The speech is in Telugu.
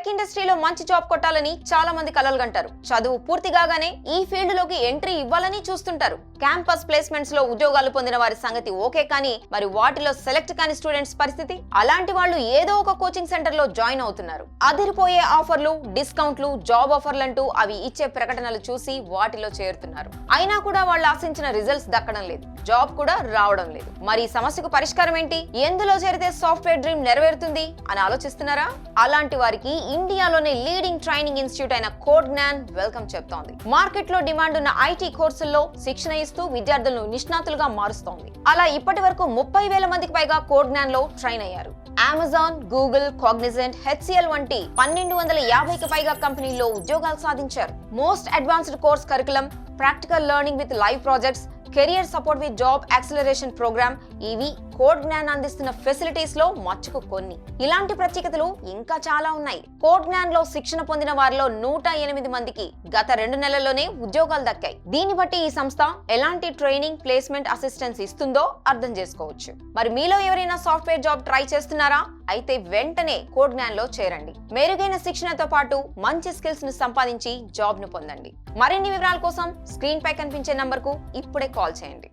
టెక్ ఇండస్ట్రీలో మంచి జాబ్ కొట్టాలని చాలా మంది కలలు కంటారు. చదువు పూర్తి కాగానే ఈ ఫీల్డ్ లోకి ఎంట్రీ ఇవ్వాలని చూస్తుంటారు. క్యాంపస్ ప్లేస్మెంట్స్ లో ఉద్యోగాలు పొందిన వారి సంగతి ఓకే, కానీ మరి వాటిలో సెలెక్ట్ కాని స్టూడెంట్స్ పరిస్థితి? అలాంటి వాళ్ళు ఏదో ఒక కోచింగ్ సెంటర్ లో జాయిన్ అవుతున్నారు. అదిరిపోయే ఆఫర్లు, డిస్కౌంట్లు, జాబ్ ఆఫర్లు అంటూ అవి ఇచ్చే ప్రకటనలు చూసి వాటిలో చేరుతున్నారు. అయినా కూడా వాళ్ళు ఆశించిన రిజల్ట్స్ దక్కడం లేదు, జాబ్ కూడా రావడం లేదు. మరి ఈ సమస్యకు పరిష్కారం ఏంటి? ఎందులో చేరితే సాఫ్ట్వేర్ డ్రీమ్ నెరవేరుతుంది అని ఆలోచిస్తున్నారా? అలాంటి వారికి ఇండియాలోనే లీడింగ్ ట్రైనింగ్ ఇన్స్టిట్యూట్ అయిన కోడ్జ్ఞాన్ వెల్కమ్ చెప్తోంది. మార్కెట్ లో డిమాండ్ ఉన్న ఐటీ కోర్సుల్లో శిక్షణ ఇస్తూ విద్యార్థులను నిష్ణాతులుగా మారుస్తోంది. అలా ఇప్పటి వరకు 30,000 మందికి పైగా కోడ్జ్ఞాన్ లో ట్రైన్ అయ్యారు. అమెజాన్, గూగుల్, కాగ్నిజెంట్, HCL వంటి 1250కి పైగా కంపెనీల్లో ఉద్యోగాలు సాధించారు. Most advanced course curriculum, practical learning with live projects, career support with job acceleration program, ఇవి కోడ్జ్ఞాన్ అందిస్తున్న ఫెసిలిటీస్ లో మచ్చుకు కొన్ని. ఇలాంటి ప్రత్యేకతలు ఇంకా చాలా ఉన్నాయి. కోడ్జ్ఞాన్ లో శిక్షణ పొందిన వారిలో 108 మందికి గత 2 నెలల్లోనే ఉద్యోగాలు దక్కాయి. దీన్ని బట్టి ఈ సంస్థ ఎలాంటి ట్రైనింగ్, ప్లేస్మెంట్ అసిస్టెన్స్ ఇస్తుందో అర్థం చేసుకోవచ్చు. మరి మీలో ఎవరైనా సాఫ్ట్వేర్ జాబ్ ట్రై చేస్తున్నారా? అయితే వెంటనే కోడ్జ్ఞాన్ లో చేరండి. మెరుగైన శిక్షణతో పాటు మంచి స్కిల్స్ ను సంపాదించి జాబ్ ను పొందండి. మరిన్ని వివరాల కోసం స్క్రీన్ పై కనిపించే నంబర్ కు ఇప్పుడే కాల్ చేయండి.